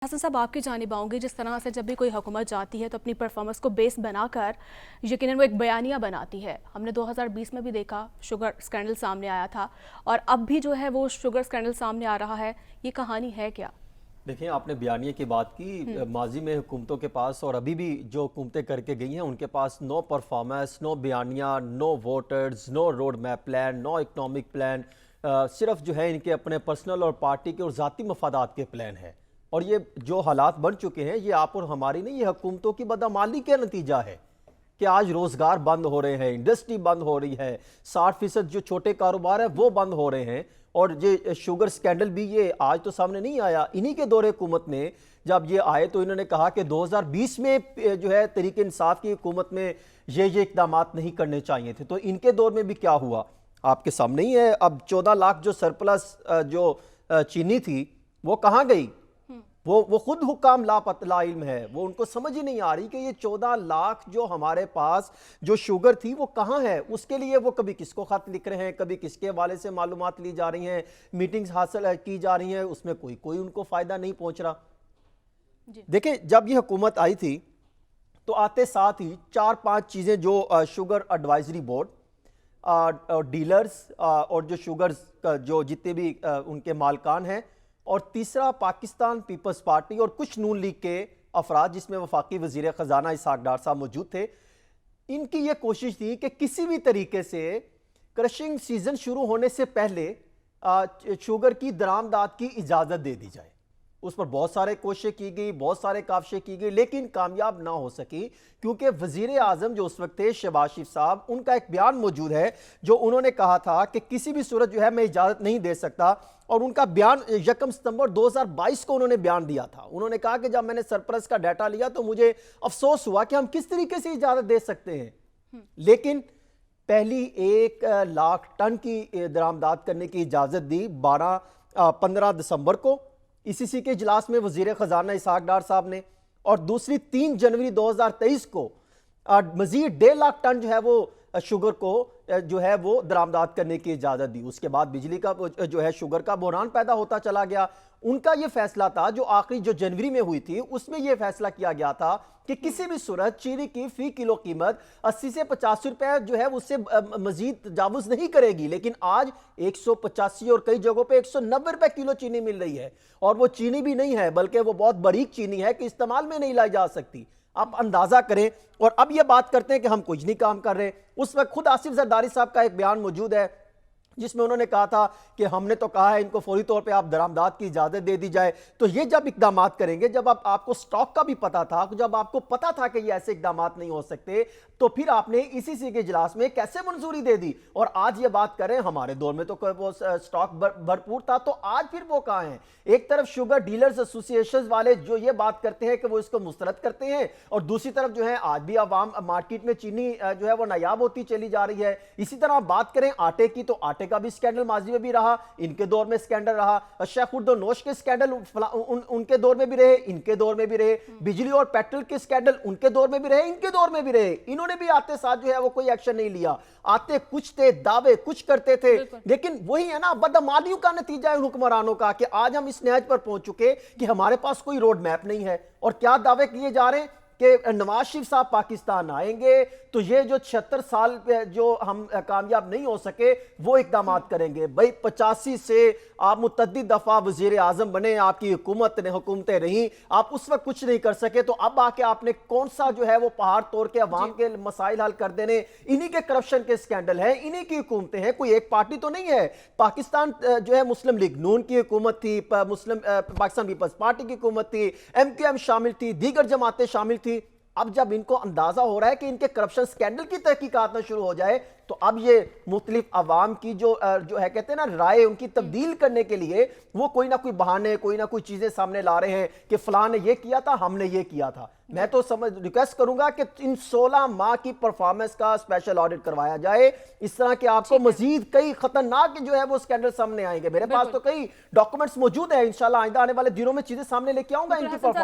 حسن صاحب آپ کی جانب آؤں گی، جس طرح سے جب بھی کوئی حکومت جاتی ہے تو اپنی پرفارمنس کو بیس بنا کر یقیناً وہ ایک بیانیہ بناتی ہے۔ ہم نے 2020 میں بھی دیکھا شوگر سکینڈل سامنے آیا تھا، اور اب بھی جو ہے وہ شوگر سکینڈل سامنے آ رہا ہے۔ یہ کہانی ہے کیا؟ دیکھیں، آپ نے بیانیے کی بات کی۔ ماضی میں حکومتوں کے پاس اور ابھی بھی جو حکومتیں کر کے گئی ہیں ان کے پاس نو پرفارمنس، نو بیانیہ، نو ووٹرز، نو روڈ میپ پلان، نو اکنامک پلان، صرف جو ہے ان کے اپنے پرسنل اور پارٹی کے اور ذاتی مفادات کے پلان ہیں۔ اور یہ جو حالات بن چکے ہیں یہ آپ اور ہماری نہیں، یہ حکومتوں کی بدعمالی کا نتیجہ ہے کہ آج روزگار بند ہو رہے ہیں، انڈسٹری بند ہو رہی ہے، 60% جو چھوٹے کاروبار ہیں وہ بند ہو رہے ہیں۔ اور یہ شوگر سکینڈل بھی یہ آج تو سامنے نہیں آیا، انہی کے دور حکومت میں جب یہ آئے تو انہوں نے کہا کہ 2020 میں جو ہے تحریک انصاف کی حکومت میں یہ اقدامات نہیں کرنے چاہیے تھے۔ تو ان کے دور میں بھی کیا ہوا آپ کے سامنے ہی ہے۔ اب 14 لاکھ جو سرپلس جو چینی تھی وہ کہاں گئی؟ وہ خود حکام لا علم ہے، وہ ان کو سمجھ ہی نہیں آ رہی کہ یہ 14 لاکھ جو ہمارے پاس جو شوگر تھی وہ کہاں ہے۔ اس کے لیے وہ کبھی کس کو خط لکھ رہے ہیں، کبھی کس کے حوالے سے معلومات لی جا رہی ہیں، میٹنگز حاصل کی جا رہی ہیں، اس میں کوئی ان کو فائدہ نہیں پہنچ رہا۔ دیکھیں، جب یہ حکومت آئی تھی تو آتے ساتھ ہی 4-5 چیزیں جو شوگر ایڈوائزری بورڈ، ڈیلرز اور جو شوگرز جو جتنے بھی ان کے مالکان ہیں، اور تیسرا پاکستان پیپلز پارٹی اور کچھ نون لیگ کے افراد جس میں وفاقی وزیر خزانہ اسحاق ڈار صاحب موجود تھے، ان کی یہ کوشش تھی کہ کسی بھی طریقے سے کرشنگ سیزن شروع ہونے سے پہلے شوگر کی درآمدات کی اجازت دے دی جائے۔ اس پر بہت سارے کوششیں کی گئی، بہت سارے کاوشیں کی گئی، لیکن کامیاب نہ ہو سکی، کیونکہ وزیر اعظم جو اس وقت تھے شہباز شریف صاحب، ان کا ایک بیان موجود ہے جو انہوں نے کہا تھا کہ کسی بھی صورت جو ہے میں اجازت نہیں دے سکتا۔ اور ان کا بیان 1 ستمبر 2022 کو انہوں نے بیان دیا تھا۔ انہوں نے کہا کہ جب میں نے سرپلس کا ڈیٹا لیا تو مجھے افسوس ہوا کہ ہم کس طریقے سے اجازت دے سکتے ہیں، لیکن پہلی 1 لاکھ ٹن کی درآمدات کرنے کی اجازت دی 15 دسمبر کو ECC کے اجلاس میں وزیر خزانہ اسحاق ڈار صاحب نے، اور دوسری 3 جنوری 2023 کو مزید 1.5 لاکھ ٹن جو ہے وہ شوگر کو جو ہے وہ درآمدات کرنے کی اجازت دی۔ اس کے بعد بجلی کا جو ہے شوگر کا بحران پیدا ہوتا چلا گیا۔ ان کا یہ فیصلہ تھا جو آخری جو جنوری میں ہوئی تھی، اس میں یہ فیصلہ کیا گیا تھا کہ کسی بھی صورت چینی کی فی کلو قیمت 80 سے 85 روپے جو ہے اس سے مزید تجاوز نہیں کرے گی، لیکن آج 185 اور کئی جگہوں پہ 190 روپے کلو چینی مل رہی ہے، اور وہ چینی بھی نہیں ہے بلکہ وہ بہت باریک چینی ہے کہ استعمال میں نہیں لائی جا سکتی۔ آپ اندازہ کریں، اور اب یہ بات کرتے ہیں کہ ہم کچھ نہیں کام کر رہے۔ اس وقت خود آصف زرداری صاحب کا ایک بیان موجود ہے جس میں انہوں نے کہا تھا کہ ہم نے تو کہا ہے ان کو فوری طور پہ آپ درآمدات کی اجازت دے دی جائے۔ تو یہ جب اقدامات کریں گے، جب آپ کو سٹاک کا بھی پتا تھا، جب آپ کو پتا تھا کہ یہ ایسے اقدامات نہیں ہو سکتے، تو پھر آپ نے ECC کے اجلاس میں کیسے منظوری دے دی؟ اور آج یہ بات کریں ہمارے دور میں تو وہ سٹاک بھرپور تھا، تو آج پھر وہ کہاں ہیں؟ ایک طرف شوگر ڈیلرز ایسوسییشنز والے جو یہ بات کرتے ہیں کہ وہ اس کو مسترد کرتے ہیں، اور دوسری طرف جو ہے آج بھی عوام مارکیٹ میں چینی جو ہے وہ نایاب ہوتی چلی جا رہی ہے۔ اسی طرح بات کریں آٹے کی، تو آٹے کا بھی سکینڈل ماضی میں بھی رہا، ان کے دور میں سکینڈل رہا۔ شیخ خرد و نوش کے سکینڈل ان کے دور میں بھی رہے، ان کے دور میں بھی رہے۔ بجلی اور پیٹرول کے سکینڈل ان کے دور میں بھی رہے، ان کے دور میں بھی رہے۔ انہوں نے بھی آتے ساتھ جو ہے وہ کوئی ایکشن نہیں لیا۔ آتے کچھ تھے، دعوے کچھ کرتے تھے، لیکن وہی ہے نا بدعمالیوں کا نتیجہ ہے حکمرانوں کا، کہ آج ہم اس نہج پر پہنچ چکے کہ ہمارے پاس کوئی روڈ میپ نہیں ہے۔ اور کیا دعوے کیے جا رہے ہیں کہ نواز شریف صاحب پاکستان آئیں گے تو یہ جو 76 سال جو ہم کامیاب نہیں ہو سکے وہ اقدامات کریں گے۔ بھئی 85 سے آپ متعدد دفعہ وزیر اعظم بنے، آپ کی حکومتیں رہیں، آپ اس وقت کچھ نہیں کر سکے، تو اب آ کے آپ نے کون سا جو ہے وہ پہاڑ توڑ کے عوام کے مسائل حل کر دینے؟ انہی کے کرپشن کے سکینڈل ہیں، انہی کی حکومتیں ہیں، کوئی ایک پارٹی تو نہیں ہے۔ پاکستان جو ہے مسلم لیگ نون کی حکومت تھی، پاکستان پیپلز پارٹی کی حکومت تھی، MQM شامل تھی، دیگر جماعتیں شامل تھی۔ اب جب ان کو اندازہ ہو رہا ہے کہ ان کے کرپشن سکینڈل کی تحقیقات نہ شروع ہو جائے، تو اب یہ مختلف عوام کی جو ہے کہتے ہیں نا رائے، ان کی تبدیل کرنے کے لیے وہ کوئی نہ کوئی بہانے، کوئی نہ کوئی چیزیں سامنے لا رہے ہیں کہ فلاں نے یہ کیا تھا، ہم نے یہ کیا تھا۔ میں تو ریکویسٹ کروں گا کہ ان 16 ماہ کی پرفارمنس کا اسپیشل آڈٹ کروایا جائے، اس طرح کہ آپ کو مزید کئی خطرناک جو ہے وہ سکینڈل سامنے آئیں گے۔ میرے پاس تو کئی ڈاکومنٹس موجود ہیں، انشاءاللہ آئندہ آنے والے دنوں میں چیزیں سامنے لے کے آؤں گا ان کی پرفارمنس